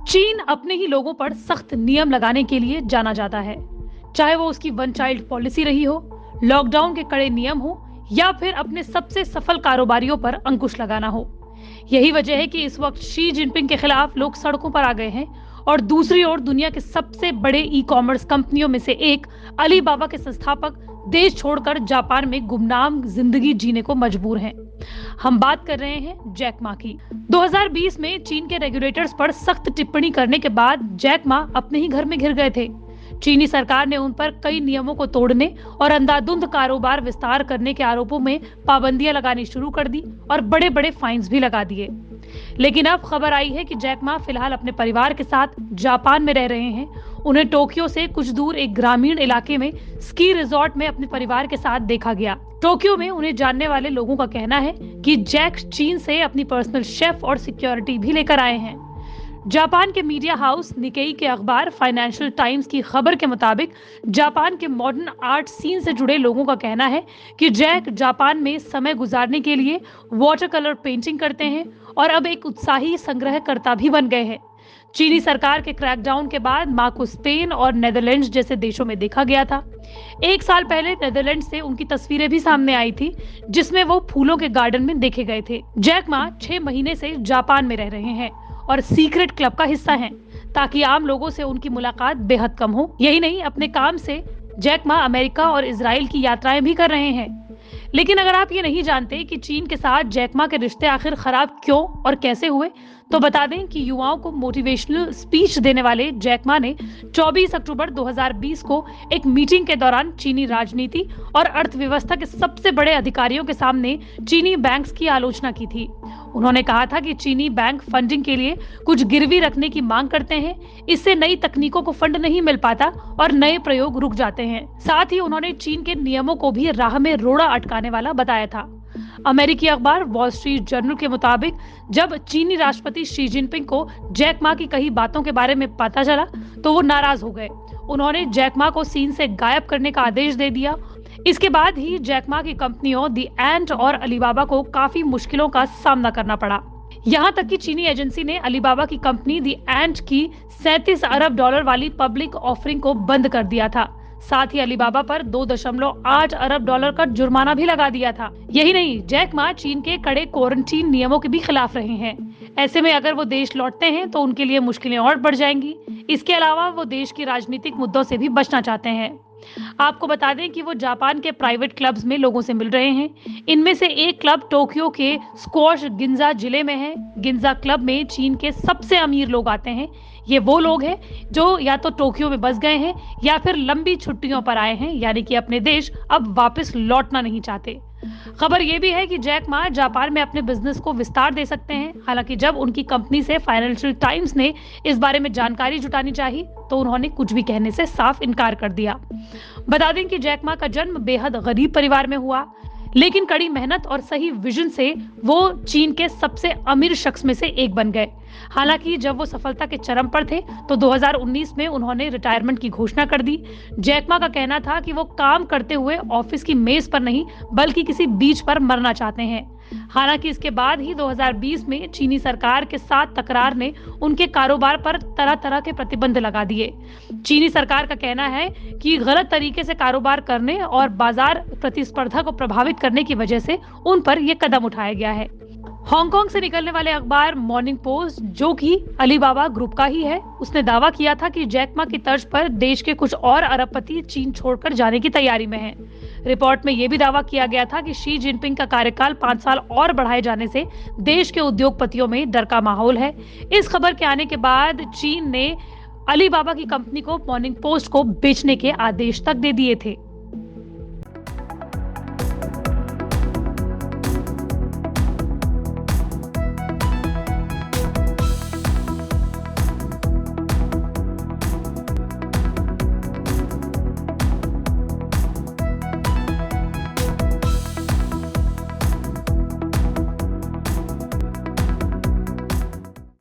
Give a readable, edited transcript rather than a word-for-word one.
चीन अपने ही लोगों पर सख्त नियम लगाने के लिए जाना जाता है, चाहे वो उसकी वन चाइल्ड पॉलिसी रही हो, लॉकडाउन के कड़े नियम हो या फिर अपने सबसे सफल कारोबारियों पर अंकुश लगाना हो। यही वजह है कि इस वक्त शी जिनपिंग के खिलाफ लोग सड़कों पर आ गए हैं और दूसरी ओर दुनिया के सबसे बड़े ई कॉमर्स कंपनियों में से एक अलीबाबा के संस्थापक देश छोड़कर जापान में गुमनाम जिंदगी जीने को मजबूर हैं। हम बात कर रहे हैं जैक मा की। 2020 में चीन के रेगुलेटर्स पर सख्त टिप्पणी करने के बाद जैक मा अपने ही घर में घिर गए थे। चीनी सरकार ने उन पर कई नियमों को तोड़ने और अंधाधुंध कारोबार विस्तार करने के आरोपों में पाबंदियां लगानी शुरू कर दी और बड़े बड़े फाइन्स भी लगा दिए। लेकिन अब खबर आई है कि जैक मा फिलहाल अपने परिवार के साथ जापान में रह रहे हैं। उन्हें टोक्यो से कुछ दूर एक ग्रामीण इलाके में स्की रिजॉर्ट में अपने परिवार के साथ देखा गया। टोक्यो में उन्हें जानने वाले लोगों का कहना है कि जैक चीन से अपनी पर्सनल शेफ और सिक्योरिटी भी लेकर आए हैं। जापान के मीडिया हाउस निकेई के अखबार फाइनेंशियल टाइम्स की खबर के मुताबिक जापान के मॉडर्न आर्ट सीन से जुड़े लोगों का कहना है कि जैक जापान में समय गुजारने के लिए वाटर कलर पेंटिंग करते हैं और अब एक उत्साही संग्रहकर्ता भी बन गए हैं। चीनी सरकार के क्रैकडाउन के बाद मां को स्पेन और नेदरलैंड्स जैसे देशों में देखा गया था। एक साल पहले नेदरलैंड्स से उनकी तस्वीरें भी सामने आई थी, जिसमें वो फूलों के गार्डन में देखे गए थे। जैक मा 6 महीने से जापान में रह रहे हैं और सीक्रेट क्लब का हिस्सा हैं, ताकि आम लोगों से उनकी मुलाकात बेहद कम हो। यही नहीं, अपने काम से जैक मा अमेरिका और इजराइल की यात्राएं भी कर रहे हैं। लेकिन अगर आप ये नहीं जानते कि चीन के साथ जैक मा के रिश्ते आखिर खराब क्यों और कैसे हुए, तो बता दें कि युवाओं को मोटिवेशनल स्पीच देने वाले जैक मा ने 24 अक्टूबर 2020 को एक मीटिंग के दौरान चीनी राजनीति और अर्थव्यवस्था के सबसे बड़े अधिकारियों के सामने चीनी बैंक्स की आलोचना की थी। उन्होंने कहा था कि चीनी बैंक फंडिंग के लिए कुछ गिरवी रखने की मांग करते हैं, इससे नई तकनीकों को फंड नहीं मिल पाता और नए प्रयोग रुक जाते हैं। साथ ही उन्होंने चीन के नियमों को भी राह में रोड़ा अटकाने वाला बताया था। अमेरिकी अखबार वॉल स्ट्रीट जर्नल के मुताबिक जब चीनी राष्ट्रपति शी जिनपिंग को जैक मा की कई बातों के बारे में पता चला तो वो नाराज हो गए। उन्होंने जैक मा को सीन से गायब करने का आदेश दे दिया। इसके बाद ही जैक मा की कंपनियों दी एंट और अलीबाबा को काफी मुश्किलों का सामना करना पड़ा। यहाँ तक कि चीनी एजेंसी ने अलीबाबा की कंपनी दी एंट की $37 अरब वाली पब्लिक ऑफरिंग को बंद कर दिया था। साथ ही अलीबाबा पर $2.8 अरब का जुर्माना भी लगा दिया था। यही नहीं, जैक मा चीन के कड़े क्वारंटीन नियमों के भी खिलाफ रहे हैं। ऐसे में अगर वो देश लौटते हैं तो उनके लिए मुश्किलें और बढ़ जाएंगी। इसके अलावा वो देश की राजनीतिक मुद्दों से भी बचना चाहते हैं। आपको बता दें कि वो जापान के प्राइवेट क्लब्स में लोगों से मिल रहे हैं। इनमें से एक क्लब टोक्यो के स्क्वॉश गिंजा जिले में है। गिंजा क्लब में चीन के सबसे अमीर लोग आते हैं। ये वो लोग हैं जो या तो टोक्यो में बस गए हैं या फिर लंबी छुट्टियों पर आए हैं, यानी कि अपने देश अब वापस लौटना नहीं चाहते। खबर ये भी है कि जैक मा जापान में अपने बिजनेस को विस्तार दे सकते हैं। हालांकि जब उनकी कंपनी से फाइनेंशियल टाइम्स ने इस बारे में जानकारी जुटानी चाहिए तो उन्होंने कुछ भी कहने से साफ इनकार कर दिया। बता दें कि जैक मा का जन्म बेहद गरीब परिवार में हुआ, लेकिन कड़ी मेहनत और सही विजन से वो चीन के सबसे अमीर शख्स में से एक बन गए। हालांकि जब वो सफलता के चरम पर थे तो 2019 में उन्होंने रिटायरमेंट की घोषणा कर दी। जैक मा का कहना था कि वो काम करते हुए ऑफिस की मेज पर नहीं बल्कि किसी बीच पर मरना चाहते हैं। हालांकि इसके बाद ही 2020 में चीनी सरकार के साथ तकरार ने उनके कारोबार पर तरह तरह के प्रतिबंध लगा दिए। चीनी सरकार का कहना है कि गलत तरीके से कारोबार करने और बाजार प्रतिस्पर्धा को प्रभावित करने की वजह से उन पर यह कदम उठाया गया है। हांगकांग से निकलने वाले अखबार मॉर्निंग पोस्ट, जो कि अलीबाबा ग्रुप का ही है, उसने दावा किया था कि जैक मा की तर्ज पर देश के कुछ और अरबपति चीन छोड़कर जाने की तैयारी में हैं। रिपोर्ट में यह भी दावा किया गया था कि शी जिनपिंग का कार्यकाल 5 साल और बढ़ाए जाने से देश के उद्योगपतियों में डर का माहौल है। इस खबर के आने के बाद चीन ने अलीबाबा की कंपनी को मॉर्निंग पोस्ट को बेचने के आदेश तक दे दिए थे।